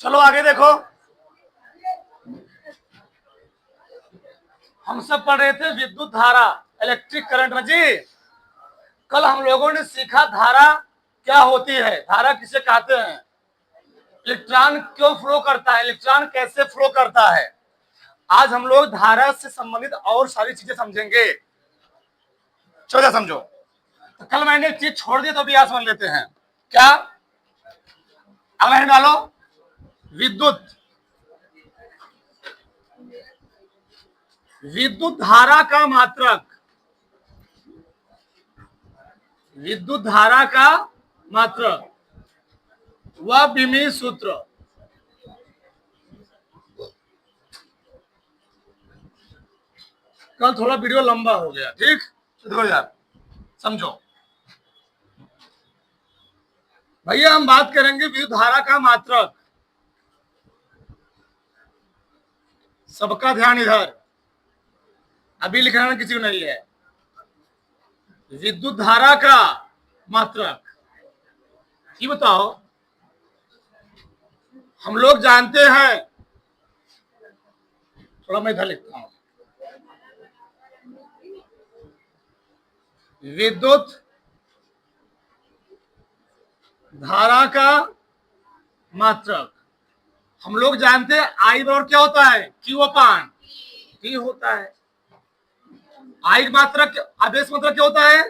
चलो आगे देखो, हम सब पढ़ रहे थे विद्युत धारा, इलेक्ट्रिक करंट ना जी। कल हम लोगों ने सीखा धारा क्या होती है, धारा किसे कहते हैं, इलेक्ट्रॉन क्यों फ्लो करता है, इलेक्ट्रॉन कैसे फ्लो करता है। आज हम लोग धारा से संबंधित और सारी चीजें समझेंगे। चलो समझो। तो कल मैंने एक चीज छोड़ दी तो अभी आज समझ लेते हैं। क्या? अब डालो विद्युत, विद्युत धारा का मात्रक, विद्युत धारा का मात्रक वह बीमी सूत्र। कल थोड़ा वीडियो लंबा हो गया, ठीक, देखो यार समझो भैया, हम बात करेंगे विद्युत धारा का मात्रक। सबका ध्यान इधर, अभी लिखना किसी को नहीं है। विद्युत धारा का मात्रक, ये बताओ, हम लोग जानते हैं, थोड़ा मैं इधर लिखता हूं, विद्युत धारा का मात्रक हम लोग जानते हैं आई बराबर क्या होता है, क्यू अपान टी होता है। आई मात्रक, आवेश मात्रक क्या होता है,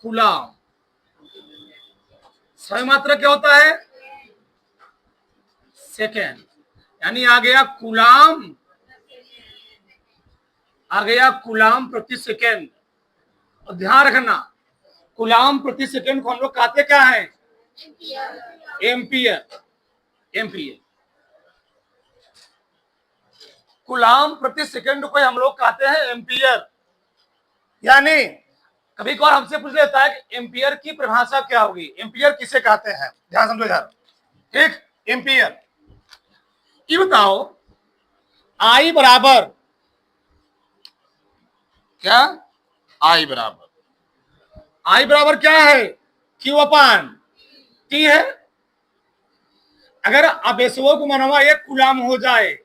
कूलम। समय मात्रक क्या होता है, सेकेंड। यानी आ गया कूलम, आ गया कूलम प्रति सेकेंड। और ध्यान रखना, कूलम प्रति सेकेंड को हम लोग कहते क्या है, एम्पियर। एम्पियर, कूलम प्रति सेकेंड को हम लोग कहते हैं एम्पियर। यानी कभी कभार हमसे पूछ लेता है कि एम्पियर की परिभाषा क्या होगी, एम्पियर किसे कहते हैं, ध्यान समझो यार, ठीक। एम्पियर, ये बताओ, आई बराबर क्या, आई बराबर क्या है, क्यू अपान टी है। अगर आवेशों को मनवा एक कूलम हो जाए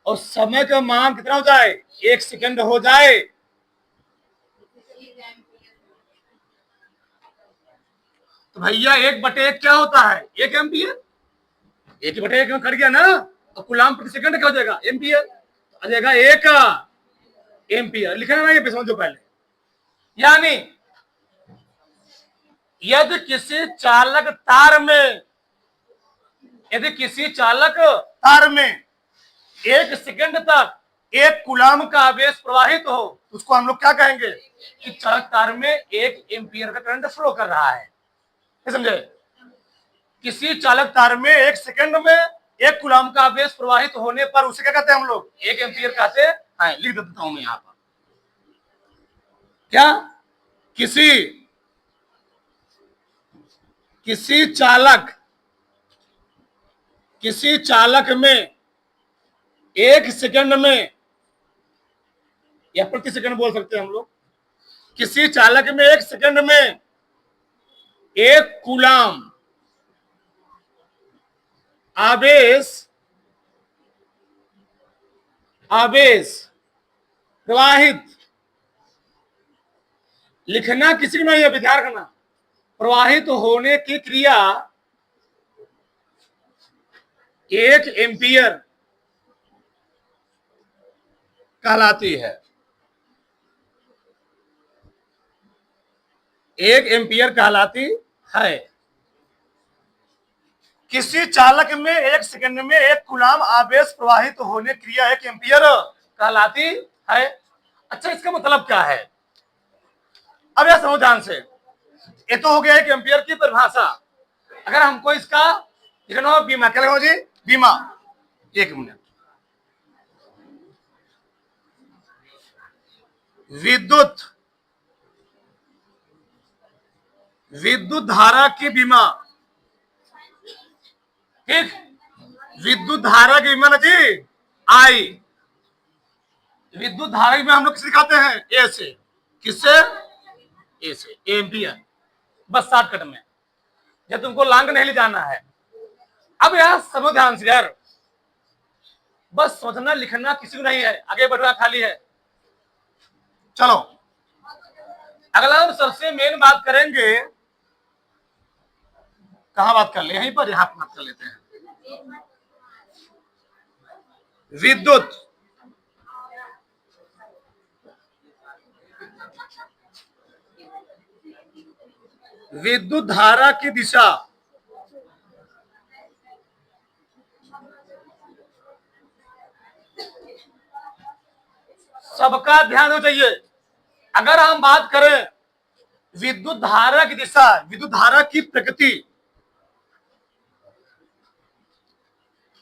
और समय का मान कितना हो जाए, 1 सेकंड हो जाए, तो भैया 1/1 क्या होता है, 1 एम्पियर। 1/1 में कट गया ना, तो कूलम प्रति सेकंड क्या हो जाएगा, एम्पियर। आ जाएगा 1 एम्पियर। लिखना ना, ये समझो पहले। यानी यदि किसी चालक तार में, यदि किसी चालक तार में 1 सेकंड तक 1 कूलम का आवेश प्रवाहित हो, उसको हम लोग क्या कहेंगे कि चालक तार में 1 एम्पियर का करंट फ्लो कर रहा है। समझे? किसी चालक तार में 1 सेकंड में 1 कूलम का आवेश प्रवाहित होने पर उसे क्या कहते हैं हम लोग, 1 एम्पियर कहते हैं। लिख देता हूं मैं यहां पर, क्या, किसी चालक में 1 सेकंड में, या प्रति सेकंड बोल सकते हैं हम लोग, किसी चालक में 1 सेकंड में 1 कूलम आवेश प्रवाहित, लिखना किसी को नहीं है, विचार करना, प्रवाहित होने की क्रिया 1 एम्पियर कहलाती है। 1 एम्पियर कहलाती है। किसी चालक में 1 सेकंड में 1 कूलम आवेश प्रवाहित होने क्रिया 1 एम्पियर कहलाती है। अच्छा, इसका मतलब क्या है, अब यह समझो ध्यान से। ये तो हो गया 1 एम्पियर की परिभाषा। अगर हमको इसका लिखना हो बीमा, क्या लिखो जी, बीमा। 1 मिनट, विद्युत धारा की बीमा, ठीक, विद्युत धारा की बीमा ना जी, आई। विद्युत धारा की बीमा हम लोग किसे दिखाते हैं, ए से। किससे, ए से, एम्पियर। बस शॉर्टकट में, जब तुमको लॉन्ग नहीं ले जाना है, अब यहां समझ ध्यान से यार, बस समझना लिखना किसी को नहीं है, आगे बढ़ना खाली है। चलो अगला हम सबसे मेन बात करेंगे, कहां बात कर ले, यहीं पर, यहां पर बात कर लेते हैं। विद्युत विद्युत धारा की दिशा सबका ध्यान हो चाहिए। अगर हम बात करें विद्युत धारा की दिशा, विद्युत धारा की प्रकृति,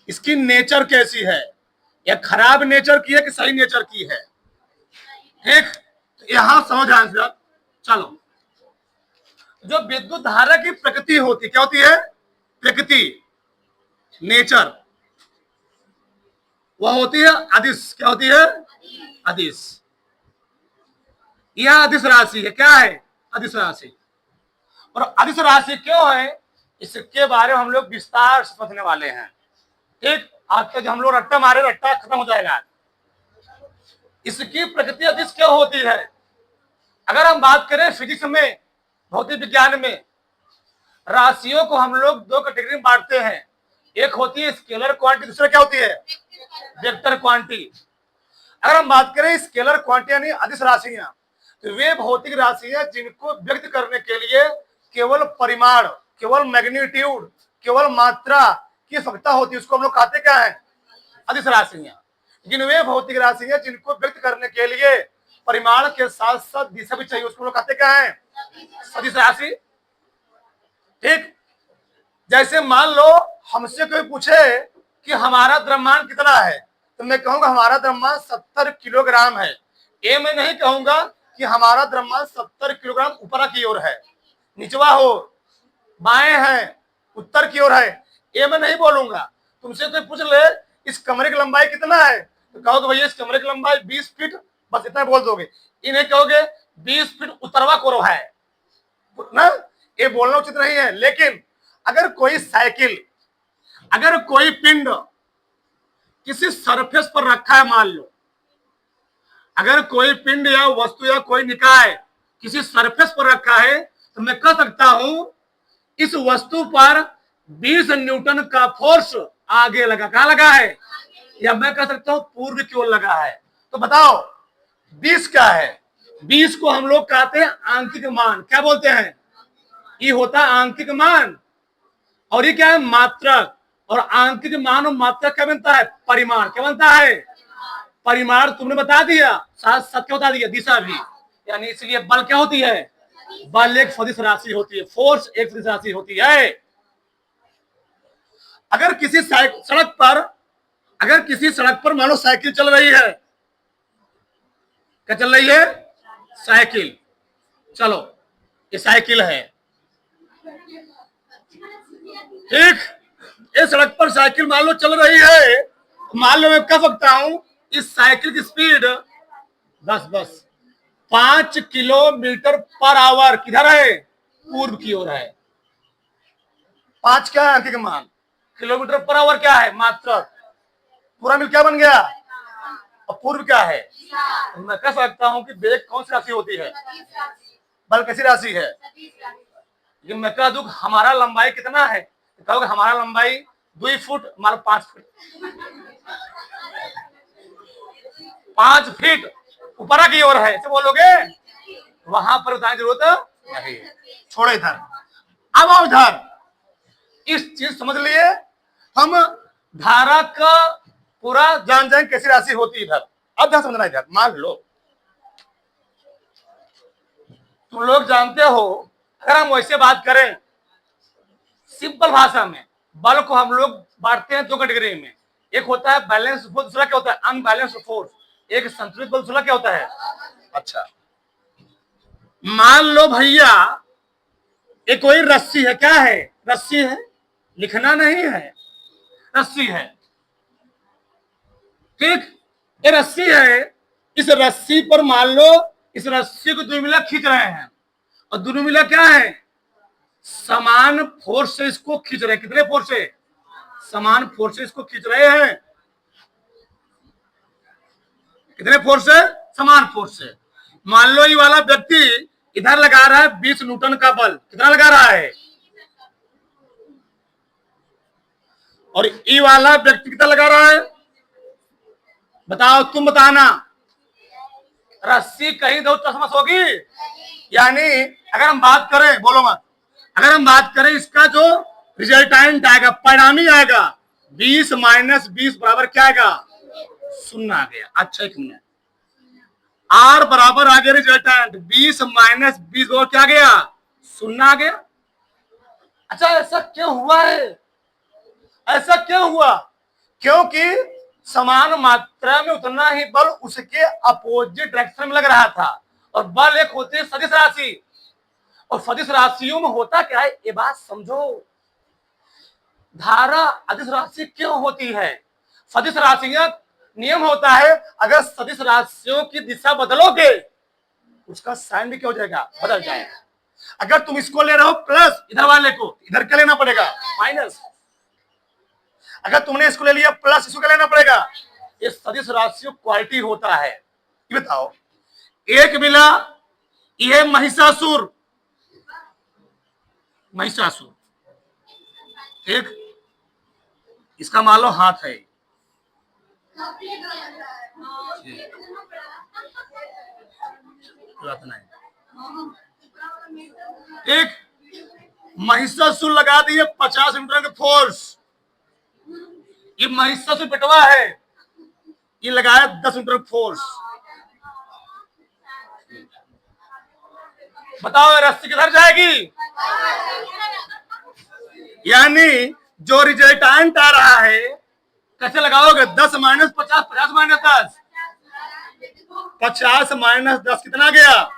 इसकी नेचर कैसी है, या खराब नेचर की है कि सही नेचर की है, ठीक, तो यहां समझ ध्यान से। चलो, जो विद्युत धारा की प्रकृति होती, क्या होती है, प्रकृति, नेचर, वह होती है अदिश। क्या होती है, अदिश। यह अदिश राशि है, क्या है, अदिश राशि। और अदिश राशि क्यों है, इसके बारे में हम लोग विस्तार से समझने वाले हैं, ठीक। आज तक हम लोग रट्टा मारे, रट्टा खत्म हो जाएगा। इसकी प्रकृति अदिश क्यों होती है। अगर हम बात करें फिजिक्स में, भौतिक विज्ञान में, राशियों को हम लोग दो कैटेगरी में बांटते हैं। एक होती है स्केलर क्वांटिटी, दूसरा क्या होती है, वेक्टर क्वांटिटी। अगर हम बात करें स्केलर क्वांटिटी यानी अदिश राशियां, तो वे भौतिक राशियां जिनको व्यक्त करने के लिए केवल परिमाण, केवल मैग्नीट्यूड, केवल मात्रा की आवश्यकता होती है, उसको हम लोग कहते क्या है, अदिश राशियां। लेकिन वे भौतिक राशियां जिनको व्यक्त करने के लिए परिमाण के साथ साथ दिशा भी चाहिए, उसको हम लोग कहते क्या है, सदिश राशि, ठीक। जैसे मान लो हमसे कोई पूछे कि हमारा द्रव्यमान कितना है, तो मैं कहूंगा हमारा द्रव्यमान 70 किलोग्राम है। ये मैं नहीं कहूंगा कि हमारा द्रव्यमान 70 किलोग्राम ऊपर की ओर है, निचवा हो, बाएं है, उत्तर की ओर है, ये मैं नहीं बोलूंगा। तुमसे कोई पूछ ले इस कमरे की लंबाई कितना है, तो कहोगे भैया इस कमरे की लंबाई 20 फीट, बस इतना बोल दोगे। इन्हें कहोगे 20 फीट उत्तरवा कोरो है ना, ये बोलना उचित नहीं है। लेकिन अगर कोई साइकिल, अगर कोई पिंड किसी सरफेस पर रखा है, मान लो अगर कोई पिंड या वस्तु या कोई निकाय किसी सरफेस पर रखा है, तो मैं कह सकता हूं इस वस्तु पर 20 न्यूटन का फोर्स आगे लगा, कहां लगा है, या मैं कह सकता हूं पूर्व की ओर लगा है। तो बताओ 20 क्या है, 20 को हम लोग कहते हैं आंकिक मान, क्या बोलते हैं, ये होता है आंकिक मान। और ये क्या है, मात्रक। और आंकिक मान और मात्रक क्या बनता है, परिमाण। क्या बनता है, परिमाण। तुमने बता दिया, साथ साथ क्या बता दिया, दिशा भी। यानी इसलिए बल क्या होती है, बल एक सदिश राशि होती है, फोर्स एक सदिश राशि होती है। अगर किसी सड़क पर, अगर किसी सड़क पर मान लो साइकिल चल रही है, क्या चल रही है, साइकिल, चलो ये साइकिल है, ठीक। इस सड़क पर साइकिल मान लो चल रही है, मान लो मैं कह सकता हूं इस साइकिल की स्पीड बस 5 किलोमीटर पर आवर किधर है, पूर्व की ओर है। 5 क्या है आंकिक मान, किलोमीटर पर आवर क्या है, मात्रक, पूरा मिल क्या बन गया, और पूर्व क्या है। तो मैं कह सकता हूं कि वेग कौन सी राशि होती है, बल कैसी राशि है। लेकिन मैं कह दूं हमारा लंबाई कितना है, तो कहोगे हमारा लंबाई 2 फुट, हमारा 5 फुट, 5 फीट ऊपर की ओर है, ऐसे बोलोगे, वहां पर बताने की जरूरत नहीं है। छोड़ो इधर, अब आओ इधर, इस चीज समझ लिए हम धारा का पूरा जान जाएं कैसी राशि होती है। इधर अब ध्यान समझना, इधर मान लो तुम लोग जानते हो, अगर हम वैसे बात करें सिंपल भाषा में, बल को हम लोग बांटते हैं 2 कैटेगरी में। एक होता है बैलेंस फोर्स, दूसरा क्या होता है अनबैलेंस फोर्स। एक संतुलित बल, दूसरा क्या होता है। अच्छा, मान लो भैया ये कोई रस्सी है, क्या है, रस्सी है, लिखना नहीं है, रस्सी है, ठीक। ये रस्सी है, इस रस्सी पर मान लो इस रस्सी को दोनों मिला खींच रहे हैं, और दोनों मिला क्या है, समान फोर्स से इसको खींच रहे हैं। कितने फोर्स से, समान फोर्स से इसको खींच रहे हैं। कितने फोर्स से? समान फोर्स से। मान लो ये वाला व्यक्ति इधर लगा रहा है 20 न्यूटन का बल। कितना लगा रहा है? और ये वाला व्यक्ति कितना लगा रहा है? बताओ, तुम बताना। रस्सी कहीं दो तसमस होगी? यानी अगर हम बात करें, बोलो मत, अगर हम बात करें इसका जो रिजल्टेंट आएगा, परिणामी आएगा, 20 माइनस 20 बराबर क्या आएगा? 0 आ गया। अच्छा एक मिनट, आर बराबर आ गया रिजल्टेंट, 20 माइनस 20 बराबर क्या आ गया? 0 आ गया। अच्छा ऐसा क्यों हुआ है? ऐसा क्यों हुआ? क्योंकि समान मात्रा में उतना ही बल उसके अपोजिट डायरेक्शन में लग रहा था। और बल एक होती है सदिश राशि, और सदिश राशियों में होता क्या है ये बात समझो। धारा अदिश राशि क्यों होती है? सदिश राशियां नियम होता है, अगर सदिश राशियों की दिशा बदलोगे उसका साइन भी क्या हो जाएगा? बदल जाएगा। अगर तुम इसको ले रहे हो प्लस, इधर वाले को इधर क्या लेना पड़ेगा? माइनस। अगर तुमने इसको ले लिया प्लस, इसको क्या लेना पड़ेगा? ये सदिश राशियों क्वालिटी होता है। ये बताओ, एक मिला, यह महिषासुर, महिषासुर ठीक, इसका मान लो हाथ है, एक महिषासुर लगा दिए 50 न्यूटन का फोर्स। ये महिषासुर पिटवा है, ये लगाया 10 न्यूटन फोर्स। बताओ रस्सी किधर जाएगी? यानी जो रिजल्टेंट आ रहा है कैसे लगाओगे? 10 माइनस 50, 50 माइनस 10, 50 माइनस 10 कितना आ गया?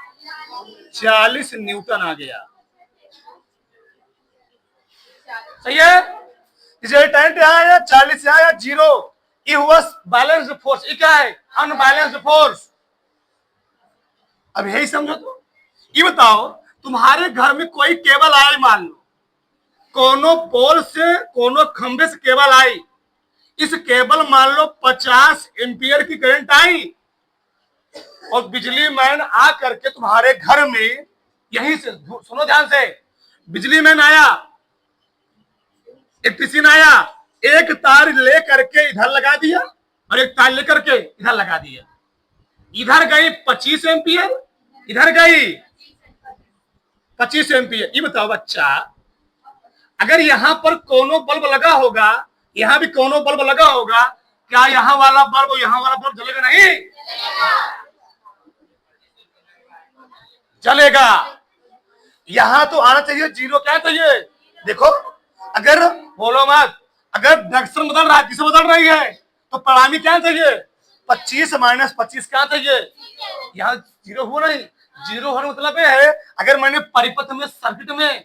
40 न्यूटन आ गया। सही है? रिजल्टेंट यहाँ आया 40, यहाँ आया 0। ये हुआ बैलेंस्ड फोर्स। ये क्या है? Unbalanced force. अब यही समझो। तो ये बताओ, तुम्हारे घर में कोई केबल आई, मान लो कोनो पोल से कोनो खंबे से केबल आई, इस केबल मान लो 50 एम्पियर की करंट आई, और बिजली मैन आ करके तुम्हारे घर में, यहीं से सुनो ध्यान से, बिजली मैन आया, इलेक्ट्रीशियन आया, एक तार ले करके इधर लगा दिया और एक तार लेकर के इधर लगा दिया। इधर गई 25 एम्पियर, इधर गई 25 एम्पियर। ये बताओ बच्चा, अगर यहां पर कोनो बल्ब लगा होगा, यहां भी कोनो बल्ब लगा होगा, क्या यहां वाला बल्ब और यहां वाला बल्ब जलेगा? नहीं जलेगा। यहां तो आना चाहिए 0। क्या चाहिए? देखो, अगर बोलो मत, अगर डायरेक्शन बदल रहा है, किसे बदल रही है, तो परिणामी क्या चाहिए? 25 माइनस 25 क्या चाहिए? यहाँ 0 हुआ नहीं। 0 होने मतलब है, अगर मैंने परिपथ में, सर्किट में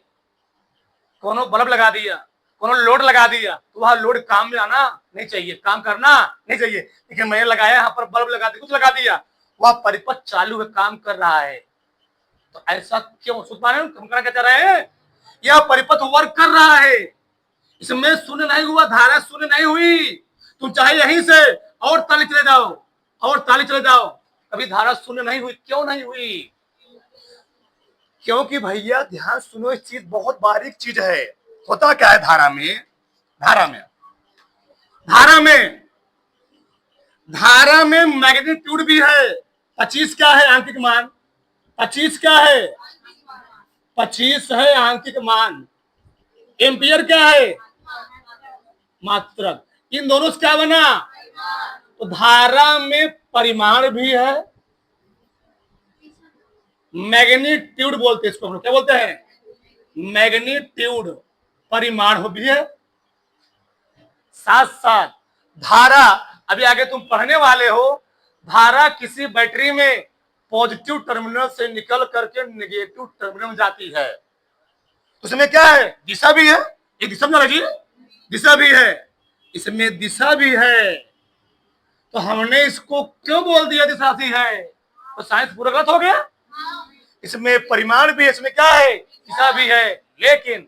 कोनो बल्ब लगा दिया, कोनो लोड लगा दिया, तो वह लोड काम में आना नहीं चाहिए, काम करना नहीं चाहिए। लेकिन मैंने लगाया यहाँ पर बल्ब लगा दिया, कुछ लगा दिया, वह परिपथ चालू है, काम कर रहा है। तो ऐसा क्यों? हम क्या कह रहे हैं? यह परिपथ वर्क कर रहा है, इसमें शून्य नहीं हुआ, धारा शून्य नहीं हुई। तुम चाहे यहीं से और ताली चले जाओ, और ताली चले जाओ, कभी धारा शून्य नहीं हुई। क्यों नहीं हुई? क्योंकि भैया ध्यान सुनो, इस चीज बहुत बारीक चीज है। होता क्या है धारा में? धारा में मैग्नीट्यूड भी है। 25 क्या है? आंकिक मान। 25 क्या है? 25 है आंकिक मान। एम्पियर क्या है? मात्रक। इन दोनों से क्या बना? तो धारा में परिमाण भी है, मैग्नीट्यूड बोलते हैं इसको, हम लोग क्या बोलते हैं? मैग्नीट्यूड, परिमाण हो भी है। साथ साथ धारा, अभी आगे तुम पढ़ने वाले हो, धारा किसी बैटरी में पॉजिटिव टर्मिनल से निकल करके नेगेटिव टर्मिनल में जाती है। उसमें क्या है? दिशा भी है। एक दिशा में लगी, दिशा भी है, इसमें दिशा भी है। तो हमने इसको क्यों बोल दिया दिशा सी है? तो साइंस पूरा गलत हो गया। इसमें परिमाण भी है, इसमें क्या है? दिशा भी है। लेकिन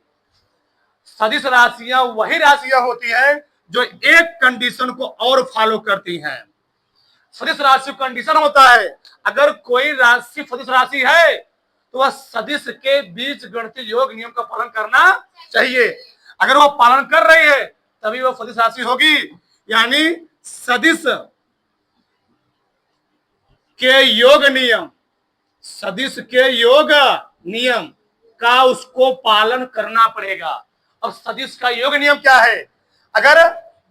सदिश राशियां वही राशियां होती हैं जो एक कंडीशन को और फॉलो करती हैं। सदिश राशि कंडीशन होता है, अगर कोई राशि सदिश राशि है तो वह सदिश के बीच गणितीय योग नियम का पालन करना चाहिए। अगर वो पालन कर रही है तभी वो सदिश राशि होगी। यानी सदिश के योग नियम, सदिश के योग नियम का उसको पालन करना पड़ेगा। अब सदिश का योग नियम क्या है? अगर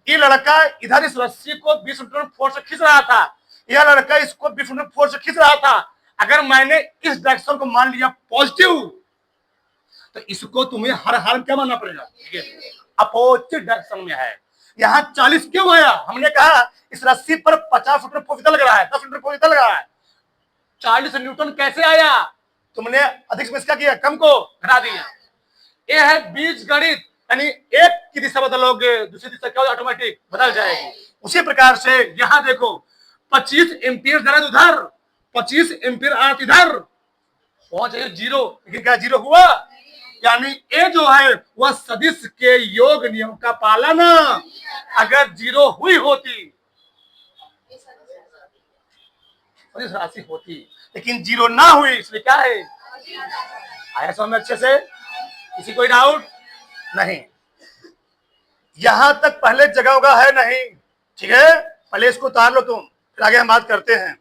ये लड़का इधर इस रस्सी को 20 न्यूटन फोर्स से खींच रहा था, यह लड़का इसको 20 न्यूटन फोर्स से खींच रहा था, अगर मैंने इस डायरेक्शन को मान लिया पॉजिटिव, तो इसको तुम्हें हर हाल क्या मानना पड़ेगा? अपोजिट डायरेक्शन में है। यहाँ 40 क्यों आया? हमने कहा इस रस्सी पर 50 न्यूटन फोर्स लग रहा है, 10 न्यूटन फोर्स लग रहा है, 40 न्यूटन कैसे आया? तुमने अधिक में इसका किया, कम को घटा दिया। ये है बीज गणित, यानी एक की दिशा बदलोगे दूसरी दिशा क्या ऑटोमेटिक बदल जाएगी। उसी प्रकार से यहां देखो 25 एम्पियर जरा उधर, 25 एम्पियर आठ इधर, पहुंच गए 0, लेकिन क्या 0 हुआ? यानी ये जो है वह सदिश के योग नियम का पालन, अगर 0 हुई होती सदिश राशि होती, लेकिन 0 ना हुई, इसलिए क्या है? आया समझ में अच्छे से? किसी कोई डाउट नहीं? यहां तक पहले जगह होगा है नहीं? ठीक है, पहले इसको उतार लो तुम, फिर आगे हम बात करते हैं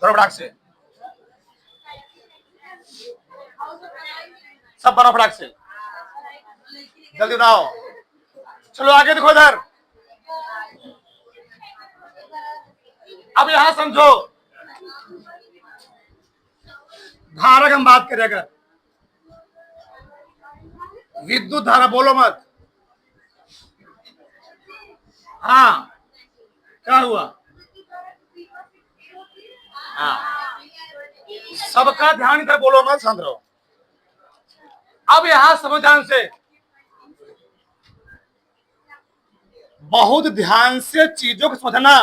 फटाक से। सब बनो फटाक से, जल्दी बनाओ। चलो आगे देखो इधर। अब यहां समझो, धारक हम बात करें, अगर विद्युत धारा, बोलो मत, हाँ क्या हुआ? हाँ, सबका ध्यान इधर, बोलो मत, समझ रहो। अब यहां समझ ध्यान से, बहुत ध्यान से चीजों को समझना।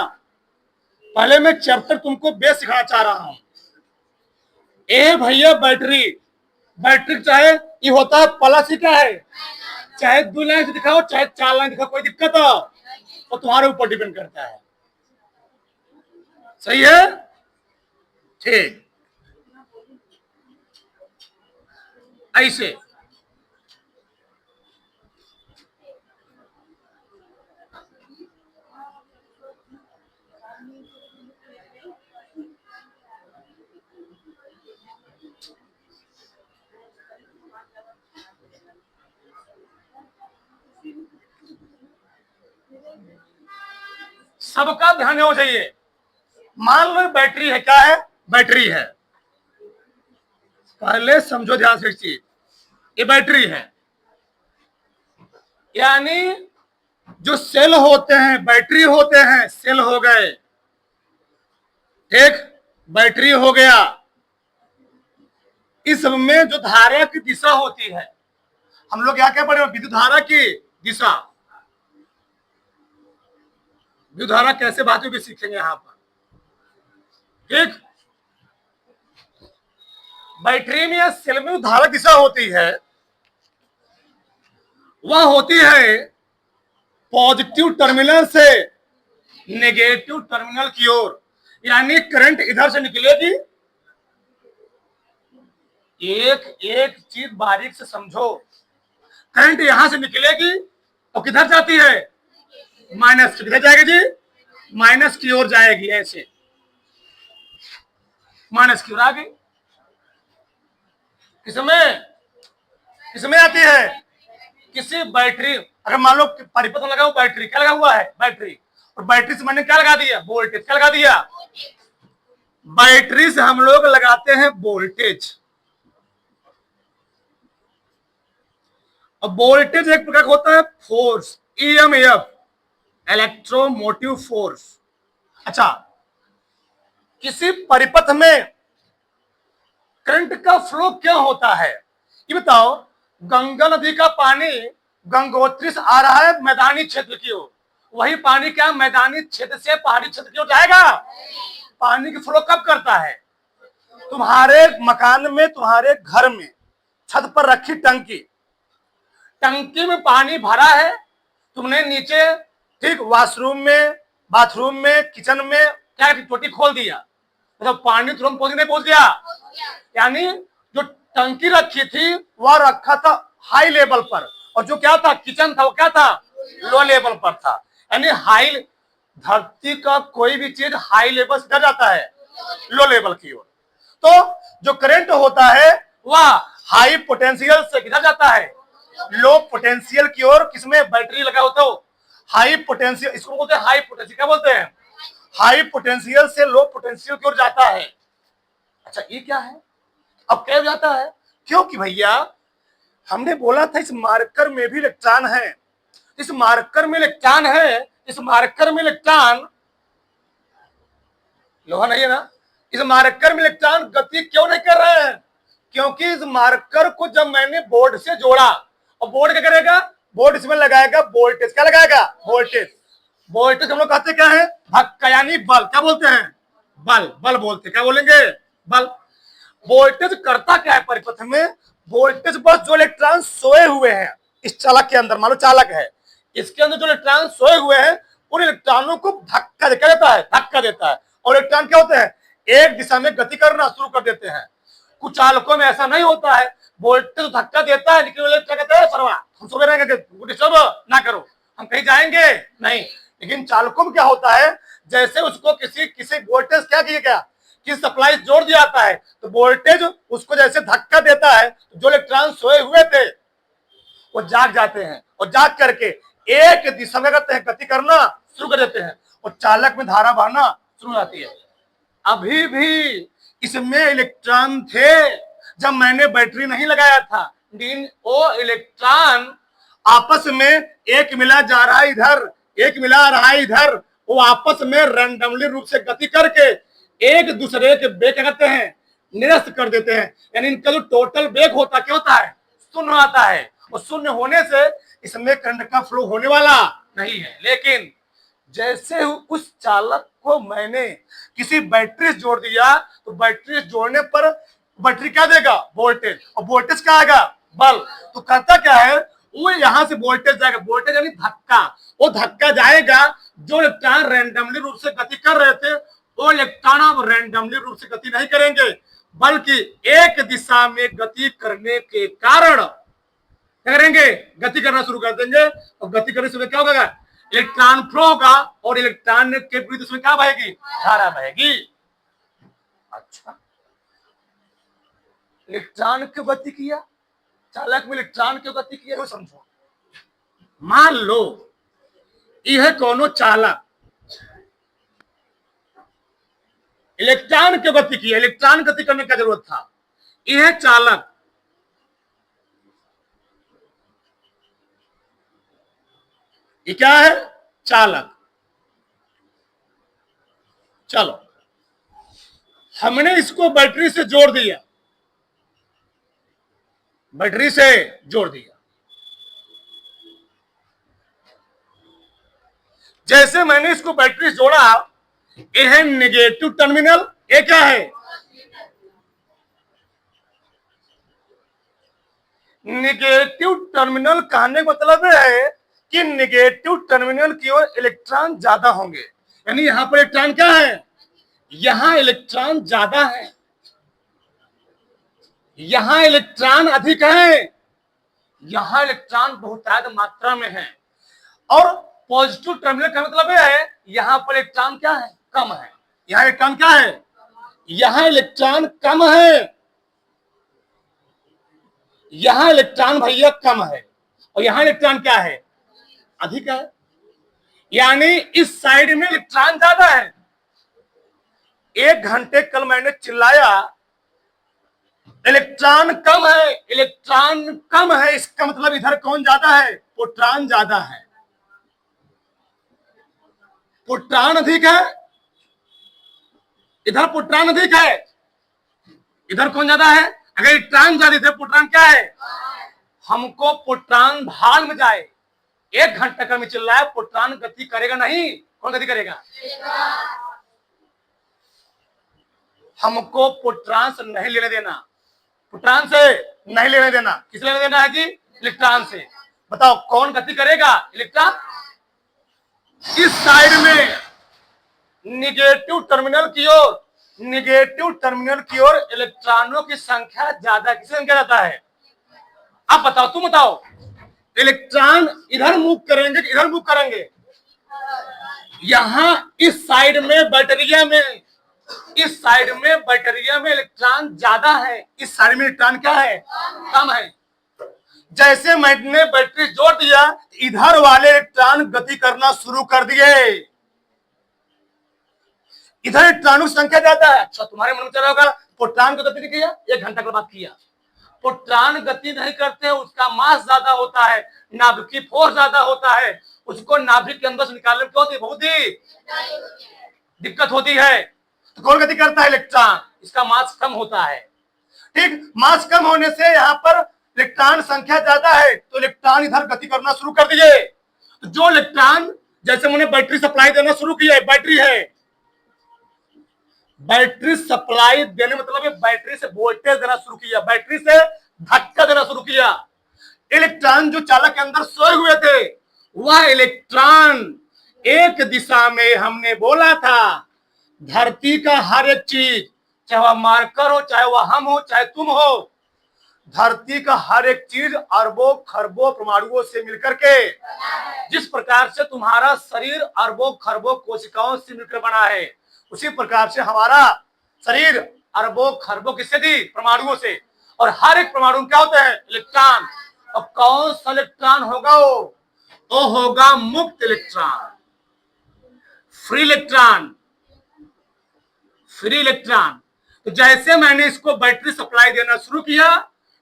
पहले मैं चैप्टर तुमको बेस सिखाना चाह रहा हूं। ए भैया बैटरी, बैटरी चाहे ये होता है प्लस ही क्या है, चाहे 2 लाइन से दिखाओ चाहे 4 लाइन दिखाओ, कोई दिक्कत हो तो तुम्हारे ऊपर डिपेंड करता है। सही है? ठीक, ऐसे सबका ध्यान होना चाहिए। मान लो बैटरी है, क्या है? बैटरी है। पहले समझो ध्यान से एक चीज, ये बैटरी है, यानी जो सेल होते हैं बैटरी होते हैं, सेल हो गए, एक बैटरी हो गया। इस में जो धारा की दिशा होती है, हम लोग क्या पढ़े? विद्युत धारा की दिशा, विद्युत धारा कैसे बहती होगी सीखेंगे यहां पर। ठीक, बैटरी में या सेल में धारा दिशा होती है, वह होती है पॉजिटिव टर्मिनल से नेगेटिव टर्मिनल की ओर, यानी करंट इधर से निकलेगी। एक एक चीज बारीक से समझो, करंट यहां से निकलेगी और किधर जाती है? माइनस, किधर जाएगी जी? माइनस की ओर जाएगी, ऐसे माइनस की ओर आ गई। किसमें आती है? किसी बैटरी, अगर मान लो परिपथ लगा हुआ, बैटरी क्या लगा हुआ है? बैटरी, और बैटरी से मैंने क्या लगा दिया? वोल्टेज। क्या लगा दिया? बैटरी से हम लोग लगाते हैं वोल्टेज। अब वोल्टेज एक प्रकार का होता है फोर्स, ईएमएफ, इलेक्ट्रोमोटिव फोर्स। अच्छा, किसी परिपथ में करंट का फ्लो क्या होता है ये बताओ। गंगा नदी का पानी गंगोत्री से आ रहा है मैदानी क्षेत्र की ओर, वही पानी क्या मैदानी क्षेत्र से पहाड़ी क्षेत्र की ओर जाएगा? पानी की फ्लो कब करता है? तुम्हारे मकान में, तुम्हारे घर में छत पर रखी टंकी, टंकी में पानी भरा है, तुमने नीचे ठीक वॉशरूम में, बाथरूम में, किचन में क्या टोटी खोल दिया, मतलब पानी तुरंत पहुंच नहीं पहुंच गया। यानी जो टंकी रखी थी वह रखा था हाई लेवल पर, और जो क्या था किचन था वो क्या था लो लेवल पर था। यानी हाई, धरती का कोई भी चीज हाई लेवल से किधर जाता है, लो लेवल की ओर। तो जो करंट होता है वह हाई पोटेंशियल से किधर जाता है, लो पोटेंशियल की ओर। किसमें बैटरी लगा होता हो, हाई पोटेंशियल, इसको बोलते हैं हाई पोटेंशियल, क्या बोलते हैं, हाई पोटेंशियल से लो पोटेंशियल की ओर जाता है। अच्छा ये क्या है, अब क्या जाता है, क्योंकि भैया हमने बोला था इस मार्कर में भी इलेक्ट्रॉन है, इस मार्कर में इलेक्ट्रॉन है, इस मार्कर में इलेक्ट्रॉन, लोहा नहीं है ना, इस मार्कर में इलेक्ट्रॉन गति क्यों नहीं कर रहे हैं, क्योंकि इस मार्कर को जब मैंने बोर्ड से जोड़ा, और बोर्ड क्या करेगा, बोर्ड इसमें लगाएगा वोल्टेज, क्या लगाएगा वोल्टेज। वोल्टेज हम लोग कहते क्या है, धक्का, यानी बल, क्या बोलते हैं बल, बल बोलते, क्या बोलेंगे बल। वोल्टेज करता क्या है परिपथ में, वोल्टेज बस जो इलेक्ट्रॉन सोए हुए हैं इस चालक के अंदर, मान लो चालक है, इसके अंदर जो इलेक्ट्रॉन सोए हुए हैं उन इलेक्ट्रॉनों को धक्का देता है, धक्का देता है, और इलेक्ट्रॉन क्या होते हैं, एक दिशा में गति करना शुरू कर देते हैं। कुछ चालकों में ऐसा नहीं होता है, वोल्टेज धक्का देता है लेकिन क्या कहते हैं, परवाह, हम सोए रहेंगे, डिस्टर्ब ना करो, हम कहीं जाएंगे नहीं। लेकिन चालकों में क्या होता है, जैसे उसको किसी वोल्टेज क्या किया गया, कि सप्लाई जोड़ दिया जाता है, तो वोल्टेज उसको जैसे धक्का देता है, तो जो इलेक्ट्रॉन सोए हुए थे वो जाग जाते हैं, और जाग करके एक दिशा में करते हैं, गति करना शुरू कर देते हैं, और चालक में धारा बहना शुरू हो जाती है। अभी भी इसमें इलेक्ट्रॉन थे जब मैंने बैटरी नहीं लगाया था, लेकिन वो इलेक्ट्रॉन आपस में एक मिला जा रहा है इधर, एक मिला रहा है इधर, वो आपस में रैंडमली रूप से गति करके एक दूसरे के बेग क्या करते हैं, निरस्त कर देते हैं। यानी इनका जो टोटल बेग होता क्या होता है, शून्य आता है, और शून्य होने से इसमें करंट का फ्लो होने वाला नहीं है। लेकिन जैसे उस चालक को मैंने किसी बैटरी से जोड़ दिया, तो बैटरी से जोड़ने पर बैटरी क्या देगा, वोल्टेज, और वोल्टेज क्या आएगा, बल। तो करता क्या है, वो यहां से वोल्टेज जाएगा, वोल्टेज यानी धक्का, वो धक्का जाएगा, जो इलेक्ट्रॉन रैंडमली रूप से गति कर रहे थे वो इलेक्ट्रॉन अब रैंडमली रूप से गति नहीं करेंगे, बल्कि एक दिशा में गति करने के कारण क्या करेंगे, गति करना शुरू कर देंगे, और गति करने से क्या होगा, इलेक्ट्रॉन फ्लो होगा, और इलेक्ट्रॉन के विरुद्ध उसमें क्या बहेगी, धारा बहेगी। अच्छा, इलेक्ट्रॉन क्यों गति किया, चालक में इलेक्ट्रॉन क्यों गति किया, वो समझो। मान लो यह कोनो चालक इलेक्ट्रॉन क्यों गति किया, इलेक्ट्रॉन गति करने की जरूरत था, यह चालक ये क्या है, चालक। चलो हमने इसको बैटरी से जोड़ दिया, बैटरी से जोड़ दिया, जैसे मैंने इसको बैटरी से जोड़ा, ये है नेगेटिव टर्मिनल, ये क्या है, नेगेटिव टर्मिनल कहने का मतलब है कि नेगेटिव टर्मिनल की ओर इलेक्ट्रॉन ज्यादा होंगे। यानी यहां पर इलेक्ट्रॉन क्या है, यहां इलेक्ट्रॉन ज्यादा है, यहां इलेक्ट्रॉन अधिक है, यहां इलेक्ट्रॉन बहुतायत मात्रा में है। और पॉजिटिव टर्मिनल का मतलब है यहां पर इलेक्ट्रॉन क्या है, कम है, यहां इलेक्ट्रॉन क्या है, यहां इलेक्ट्रॉन कम है, यहां इलेक्ट्रॉन भैया कम है, और यहां इलेक्ट्रॉन क्या है, अधिक है। यानी इस साइड में इलेक्ट्रॉन ज्यादा है। 1 घंटे कल मैंने चिल्लाया इलेक्ट्रॉन कम है, इलेक्ट्रॉन कम है, इसका मतलब इधर कौन ज्यादा है, प्रोटॉन ज्यादा है, प्रोटॉन अधिक है, इधर प्रोटॉन अधिक है, इधर कौन ज्यादा है, अगर इलेक्ट्रॉन ज्यादा इधर प्रोटॉन क्या है, हमको प्रोटॉन भाल में जाए। 1 घंटे का मैं चिल्लाया प्रोटॉन गति करेगा नहीं, कौन गति करेगा, हमको प्रोटॉन से नहीं लेने देना, प्रोटॉन से नहीं लेने देना, किस लेने देना है जी, इलेक्ट्रॉन से। बताओ कौन गति करेगा? इलेक्ट्रॉन। इस साइड में निगेटिव टर्मिनल की ओर, निगेटिव टर्मिनल की ओर इलेक्ट्रॉनों की संख्या ज्यादा किसकी संख्या ज्यादा है? अब बताओ, तुम बताओ, इलेक्ट्रॉन इधर मूव करेंगे कि इधर मूव करेंगे? यहां इस साइड में बैटरिया में, इस साइड में बैटरिया में इलेक्ट्रॉन ज्यादा है, इस साइड में इलेक्ट्रॉन क्या है? कम है। जैसे मैंने बैटरी जोड़ दिया, इधर वाले इलेक्ट्रॉन गति करना शुरू कर दिए, इधर इलेक्ट्रॉनों की संख्या ज्यादा है। अच्छा, तुम्हारे मन में चल रहा होगा प्रोटॉन की गति नहीं किया, 1 घंटा के बाद किया। प्रोटॉन गति नहीं करते, उसका मास ज्यादा होता है, नाभिकीय फोर्स ज्यादा होता है, उसको नाभिक के अंदर से निकालने में बहुत ही दिक्कत होती है। तो कौन गति करता है? इलेक्ट्रॉन। इसका मास कम होता है। ठीक, मास कम होने से यहाँ पर इलेक्ट्रॉन संख्या ज्यादा है, तो इलेक्ट्रॉन इधर गति करना शुरू कर दिए। तो जो इलेक्ट्रॉन, जैसे मैंने बैटरी सप्लाई देना शुरू किया है, बैटरी है, बैटरी सप्लाई देने मतलब बैटरी से वोल्टेज देना शुरू किया, बैटरी से धक्का देना शुरू किया। इलेक्ट्रॉन जो चालक के अंदर सोए हुए थे, वह इलेक्ट्रॉन एक दिशा में, हमने बोला था धरती का हर एक चीज, चाहे वह मार्कर हो, चाहे वह हम हो, चाहे तुम हो, धरती का हर एक चीज अरबों खरबों परमाणुओं से मिलकर के, जिस प्रकार से तुम्हारा शरीर अरबों खरबों कोशिकाओं से मिलकर बना है, उसी प्रकार से हमारा शरीर अरबों खरबों किससे थी? परमाणुओं से। और हर एक परमाणु क्या होता है? इलेक्ट्रॉन। और कौन सा इलेक्ट्रॉन होगा? वो होगा मुक्त electron, free electron, free electron. तो जैसे मैंने इसको बैटरी सप्लाई देना शुरू किया,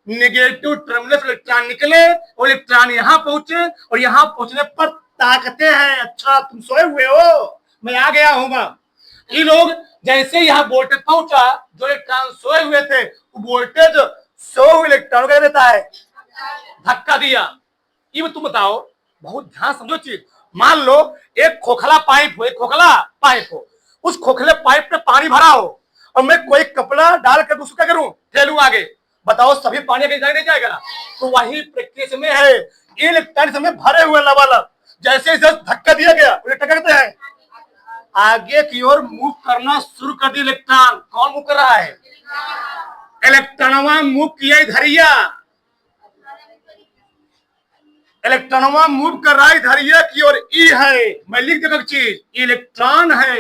नेगेटिव टर्मिनल से इलेक्ट्रॉन निकले और इलेक्ट्रॉन यहां पहुंचे, और यहां पहुंचने पर ताकते हैं, अच्छा तुम सोए हुए हो, मैं आ गया हूँ। ये लोग जैसे यहाँ वोल्टेज पहुंचा, जो इलेक्ट्रॉन सोए हुए थे, वोल्टेज सोए हुए इलेक्ट्रॉन क्या देता है? धक्का दिया। ये तुम बताओ, बहुत ध्यान समझो चीज। मान लो एक खोखला पाइप हो, एक खोखला पाइप हो, उस खोखले पाइप में पानी भरा हो, और मैं कोई कपड़ा डाल कर उसको क्या करूं? ठेलूं आगे। बताओ सभी पानी कहीं नहीं जाएगा ना? तो वही प्रक्रिया में है, इलेक्ट्रॉन समय भरे हुए लबालब, जैसे इसे धक्का दिया गया, इलेक्ट्रॉन कहते हैं आगे की ओर मूव करना शुरू कर दिया। इलेक्ट्रॉन कौन मूव कर रहा है? इलेक्ट्रॉनवा मूव किया इधरिया, इलेक्ट्रॉनवा मूव कर रहा है इधरिया की ओर। ई है, मैं लिख देता चीज, इलेक्ट्रॉन है।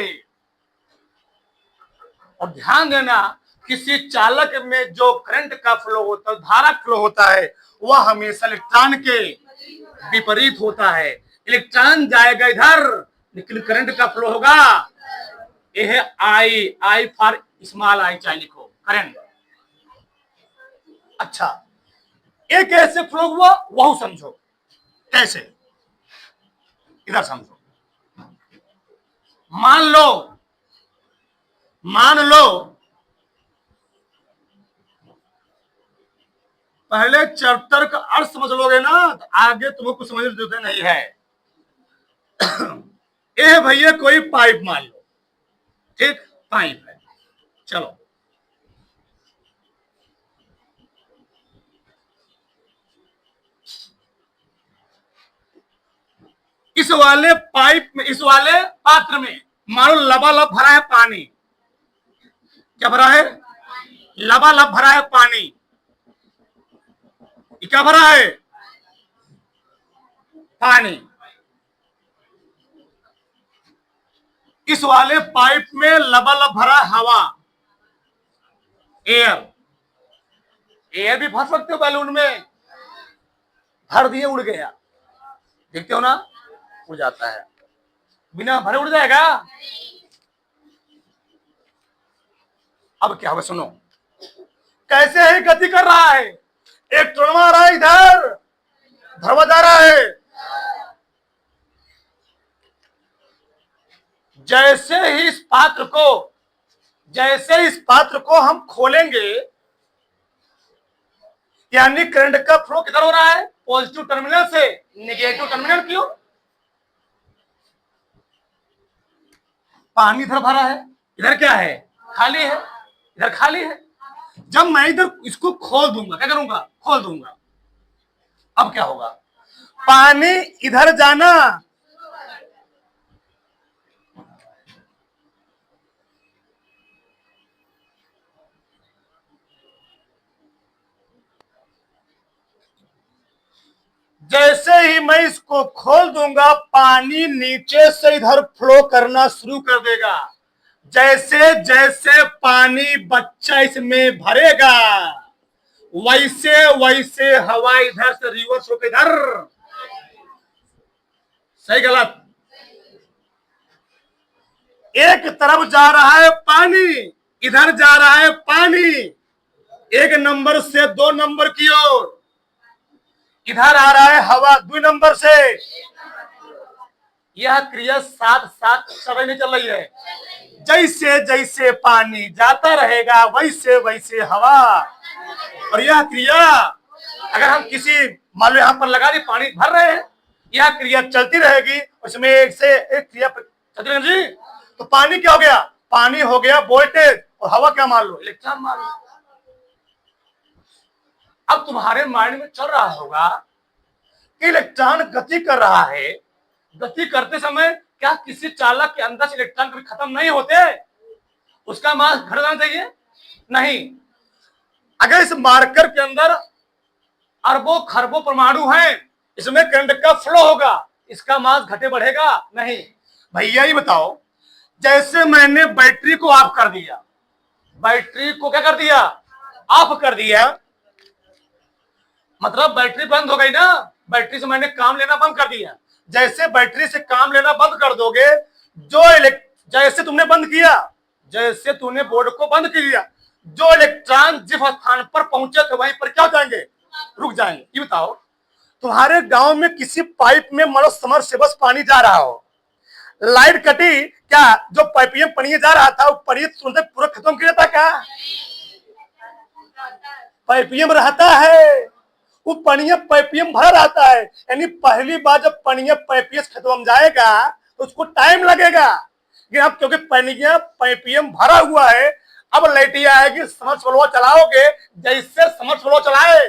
और ध्यान देना, किसी चालक में जो करंट का फ्लो होता है, धारा फ्लो होता है, वह हमेशा इलेक्ट्रॉन के विपरीत होता है। इलेक्ट्रॉन जाएगा इधर, लेकिन करंट का फ्लो होगा, यह है आई, आई फॉर स्मॉल आई, चाहे लिखो करंट। अच्छा, एक कैसे फ्लो हुआ वह समझो, कैसे? इधर समझो। मान लो पहले चैप्टर का अर्थ समझ लोगे ना, तो आगे तुमको कुछ समझने की जरूरत नहीं है। ए भैया कोई पाइप मान लो, ठीक, पाइप है, चलो इस वाले पाइप में, इस वाले पात्र में मानो लबालब भरा है पानी। क्या भरा है? लबालब भरा है पानी। ये क्या भरा है? पानी। इस वाले पाइप में लबालब भरा हवा, एयर। एयर भी भर सकते हो बैलून में, भर दिए उड़ गया, देखते हो ना, उड़ जाता है, बिना भरे उड़ जाएगा। अब क्या होगा सुनो, कैसे ही गति कर रहा है, एक ट्रेन आ रहा है इधर, धरवा जा रहा है। जैसे ही इस पात्र को हम खोलेंगे, यानी करंट का फ्लो किधर हो रहा है? पॉजिटिव टर्मिनल से नेगेटिव टर्मिनल की ओर। पानी इधर भरा है, इधर क्या है? खाली है, इधर खाली है। जब मैं इधर इसको खोल दूंगा, क्या करूंगा? खोल दूंगा। अब क्या होगा? पानी इधर जाना, जैसे ही मैं इसको खोल दूंगा पानी नीचे से इधर फ्लो करना शुरू कर देगा। जैसे जैसे पानी बच्चा इसमें भरेगा वैसे वैसे हवा इधर से रिवर्स होकर इधर, सही गलत, एक तरफ जा रहा है पानी, इधर जा रहा है पानी, एक नंबर से 2 नंबर की ओर, इधर आ रहा है हवा 2 नंबर से। यह क्रिया साथ साथ समय नहीं चल रही है। जैसे जैसे पानी जाता रहेगा वैसे वैसे हवा, और यह क्रिया अगर हम किसी मान लो यहां पर लगा दी, पानी भर रहे हैं, यह क्रिया चलती रहेगी, उसमें एक से एक क्रिया चलती रहेगी। तो पानी क्या हो गया? पानी हो गया वोल्टेज, और हवा क्या मान लो? इलेक्ट्रॉन मान लो। अब तुम्हारे माइंड में चल रहा होगा कि इलेक्ट्रॉन गति कर रहा है, गति करते समय क्या किसी चालक के अंदर से इलेक्ट्रॉन कभी खत्म नहीं होते? उसका मास घट जाना चाहिए? नहीं। अगर इस मार्कर के अंदर अरबों खरबों परमाणु हैं, इसमें करंट का फ्लो होगा, इसका मास घटे बढ़ेगा नहीं। भैया ही बताओ, जैसे मैंने बैटरी को ऑफ कर दिया, बैटरी को क्या कर दिया? ऑफ कर दिया, मतलब बैटरी बंद हो गई ना, बैटरी से मैंने काम लेना बंद कर दिया। जैसे बैटरी से काम लेना बंद कर दोगे, जैसे तुमने बंद किया, जैसे तुमने बोर्ड को बंद किया, जो इलेक्ट्रॉन जिस स्थान पर पहुंचे थे वहीं पर क्या हो जाएंगे? रुक जाएंगे। ये बताओ, तुम्हारे गांव में किसी पाइप में मानो समरसेबल पानी जा रहा हो, लाइट कटी, क्या जो पाइपियम पानी जा रहा था वो पानी तुरंत पूरा खत्म किया था क्या? पाइपियम रहता है, वो पनिया पाइपियम भरा रहता है, यानी पहली बार जब पनिया पाइपियम खत्म जाएगा तो उसको टाइम लगेगा। लेकिन अब क्योंकि पनिया पाइपियम भरा हुआ है, अब लाइट आएगी, समरसेबल चलाओगे, जैसे समरसेबल चलाए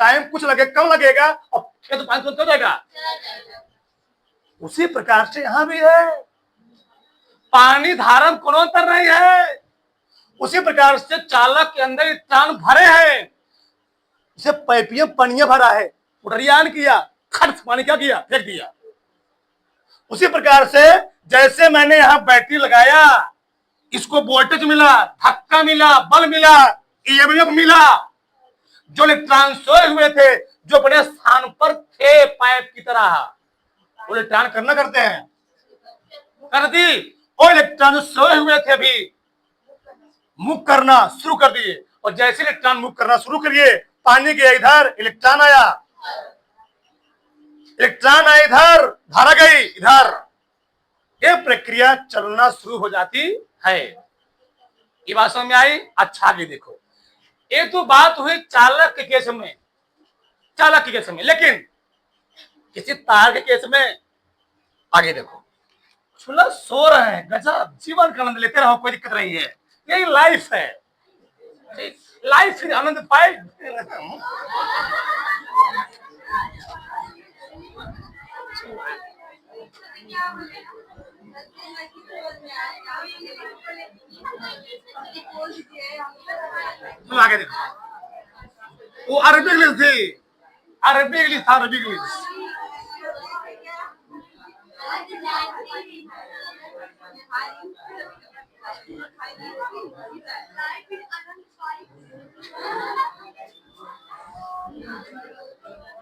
टाइम कुछ लगे कम लगेगा और तो पानी तुरंत हो जाएगा। उसी प्रकार से यहां भी है, पानी धारण कोनो अंतर नहीं है। उसी प्रकार से चालक के अंदर इलेक्ट्रॉन भरे हैं, इसे पाइपियम पनिया भरा है, उड़रियान किया, खर्च पानी क्या किया? फेंक दिया। उसी प्रकार से जैसे मैंने यहां बैटरी लगाया, इसको वोल्टेज मिला, धक्का मिला, बल मिला, ईएमएफ मिला, जो इलेक्ट्रॉन सोए हुए थे, जो अपने स्थान पर थे पाइप की तरह, वो इलेक्ट्रॉन करना करते हैं, कर दी, और इलेक्ट्रॉन सोए हुए थे भी मूव करना शुरू कर दिए, और जैसे इलेक्ट्रॉन मूव करना शुरू करिए, पानी गया इधर, इलेक्ट्रॉन आया, इलेक्ट्रॉन आया इधर, धारा गई इधर, ये प्रक्रिया चलना शुरू हो जाती है। ये बात समझ में आई? अच्छा आगे देखो, ये तो बात हुई चालक के केस में, चालक के केस में, लेकिन किसी तार के केस में आगे देखो, छुला सो रहे हैं, गजब, जीवन का आनंद लेते रहो, कोई दिक्कत नहीं है, यही लाइफ है, लाइफ फिर आनंद पाए। तुम आगे देखो, वो अरबी इंग्लिश थी, अरबी इंग्लिश था, अरबी इंग्लिश।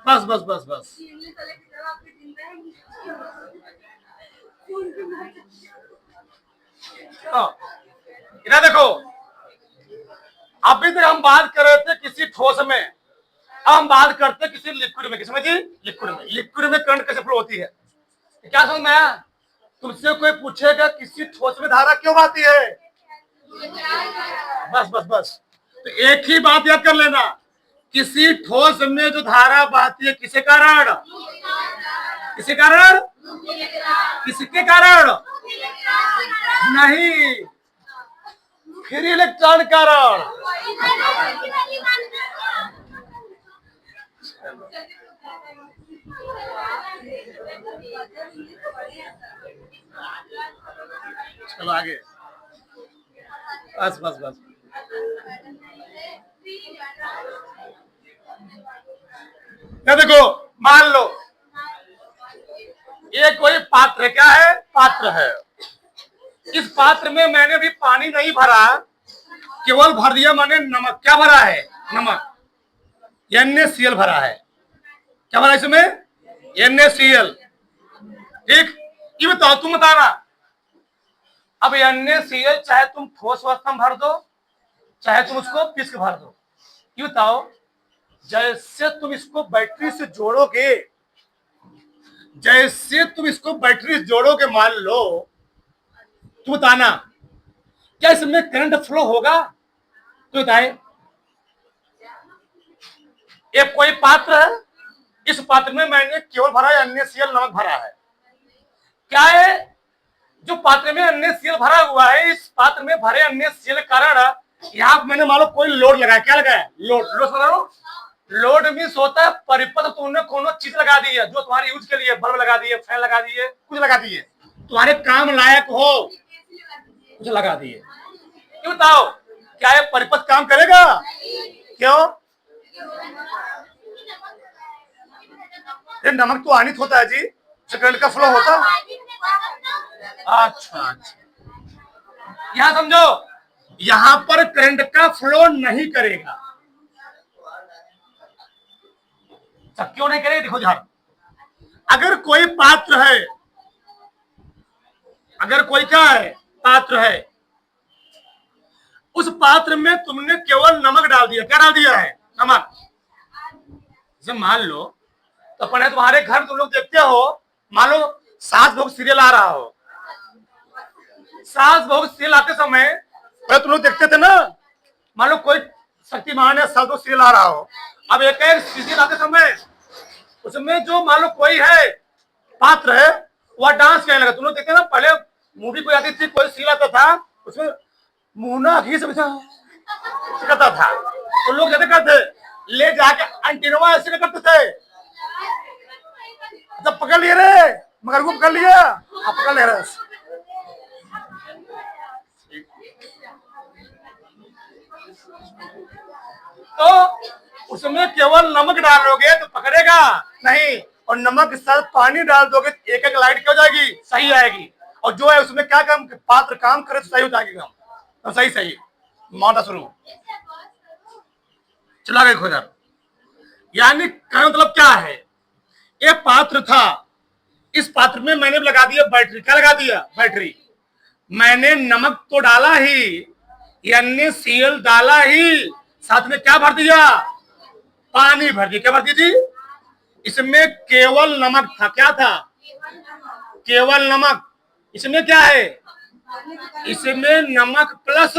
बस बस बस बस, इधर देखो, अभी तक हम बात कर रहे थे किसी ठोस में, अब हम बात करते किसी लिक्विड में। किसमें जी? लिक्विड में। लिक्विड में करंट कैसे फ्लो होती है, क्या समझ में आया? तुमसे कोई पूछेगा किसी ठोस में धारा क्यों बहती है, बस बस बस, तो एक ही बात याद कर लेना, किसी ठोस में जो धारा बहती है किसके कारण? किसके कारण? किसके कारण? नहीं, फ्री इलेक्ट्रॉन कारण। चलो आगे। बस बस बस। ये देखो, मान लो ये कोई पात्र, क्या है, पात्र है। इस पात्र में मैंने भी पानी नहीं भरा, केवल भर दिया मैंने नमक। क्या भरा है, नमक। NaCl भरा है। क्या भरा इसमें, NaCl। ठीक, ये बताओ, तुम बताना। अब NaCl चाहे तुम ठोस अवस्था में भर दो, चाहे तुम उसको पीस के भर दो। ये बताओ, जैसे तुम इसको बैटरी से जोड़ोगे, जैसे तुम इसको बैटरी से जोड़ोगे, मान लो, तुम बताना क्या इसमें करंट फ्लो होगा, तो बताए। एक कोई पात्र है, इस पात्र में मैंने केवल भरा है NaCl, नमक भरा है। क्या है, जो पात्र में NaCl भरा हुआ है, इस पात्र में भरे NaCl के कारण यहाँ मैंने मान लो कोई लोड लगाया। क्या लगाया, लोड। लोड मीन्स होता है परिपथ। तुमने कोनो चीज लगा दी है जो तुम्हारे यूज के लिए, बल्ब लगा दिए, फैन लगा दिए, कुछ लगा दिए, तुम्हारे काम लायक हो, कुछ लगा दिए। ये बताओ, क्या ये परिपथ काम करेगा, क्यों, ये नमक तो आनित होता है जी, करंट का फ्लो होता है। अच्छा अच्छा, यहां समझो, यहां पर करंट का फ्लो नहीं करेगा। क्यों नहीं करेगा, देखो ध्यान। अगर कोई पात्र है, अगर कोई क्या है, पात्र है, उस पात्र में तुमने केवल नमक डाल दिया। क्या डाल दिया है, नमक। जैसे मान लो, तो अपने तुम्हारे घर तुम लोग देखते हो, मान लो सास बहू सीरियल आ रहा हो, सास बहू सीरियल आते समय पहले तुम लोग देखते थे ना, मान लो कोई शक्तिमान या सास बहू सीरियल आ रहा हो। अब एक सीरियल आते समय उसमें जो मान लो कोई है, पात्र है, वह डांस करने लगा। तुम लोग देखते ना, पहले मूवी कोई आती थी, कोई सीरियल आता था, उसमें मुन्ना घी से करता था, तो लोग जैसे करते, ले जाके एंटीनोवा ऐसे करते थे। जब पकड़ लिए रे, मगर वो पकड़ लिया, आप पकड़ ले रहे। तो उसमें केवल नमक डालोगे तो पकड़ेगा नहीं, और नमक के साथ पानी डाल दोगे तो एक एक लाइट क्या हो जाएगी, सही आएगी। और जो है उसमें क्या काम, पात्र काम करे तो सही हो जाएगी काम, तो सही सही माना शुरू। चला गए खोजर। यानी कहने मतलब क्या है, ये पात्र था, इस पात्र में मैंने लगा दिया बैटरी। क्या लगा दिया, बैटरी। मैंने नमक तो डाला ही, NaCl डाला ही, साथ में क्या भर दिया, पानी भर दिया। क्या भर दी थी, इसमें केवल नमक था। क्या था, केवल नमक। इसमें क्या है, इसमें नमक प्लस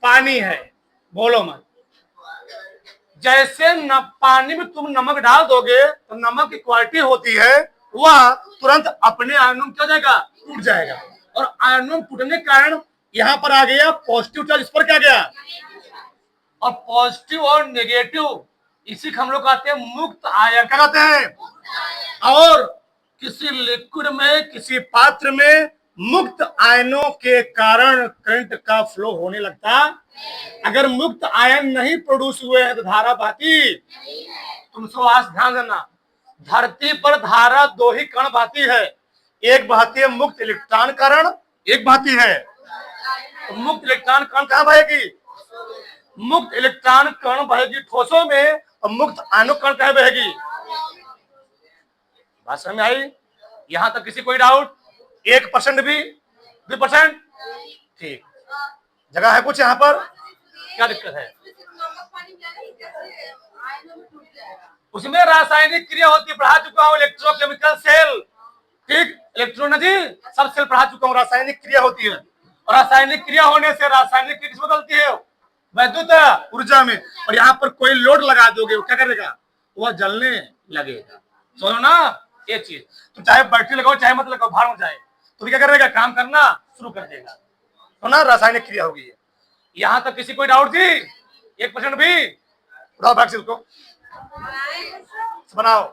पानी है। बोलो मत। जैसे न पानी में तुम नमक डाल दोगे तो नमक की क्वालिटी होती है, वह तुरंत अपने आयनों क्या हो जाएगा, टूट जाएगा। और आयनों टूटने के कारण यहाँ पर आ गया पॉजिटिव चार्ज, इस पर क्या गया, और पॉजिटिव और नेगेटिव, इसी को हम लोग कहते हैं मुक्त आयन। क्या कहते हैं, और किसी लिक्विड में, किसी पात्र में मुक्त आयनों के कारण करंट का फ्लो होने लगता। अगर मुक्त आयन नहीं प्रोड्यूस हुए हैं तो धारा बहती। तुमसे आज ध्यान देना, धरती पर धारा दो ही कण बहती है, एक बहती है मुक्त इलेक्ट्रॉन कण, एक बहती है तो मुक्त इलेक्ट्रॉन कण। कहां बहेगी, मुक्त इलेक्ट्रॉन कण बहेगी ठोसों में, और मुक्त आयनों कण कहां बहेगी। बात समझ में आई, यहां तक किसी कोई डाउट, 1% भी, 2%, ठीक। जगह है कुछ यहाँ पर, क्या दिक्कत है, उसमें रासायनिक क्रिया होती है, पढ़ा चुका हूँ, इलेक्ट्रोकेमिकल सेल, ठीक, इलेक्ट्रॉन जी सब सेल पढ़ा चुका हूँ। रासायनिक क्रिया होती है, और रासायनिक क्रिया होने से रासायनिक क्रिया किस बदलती है, वैद्युत ऊर्जा में। और यहाँ पर कोई लोड लगा दोगे, वो क्या करेगा, वह जलने लगेगा। सुनो ना ये चीज, तो चाहे बैटरी लगाओ चाहे मत लगाओ, भाड़ में जाए तो क्या करेगा, काम करना शुरू कर देगा। तो ना रासायनिक क्रिया होगी है। यहां तक किसी कोई डाउट थी, 1% भी, उठाओ बैक से उसको बनाओ।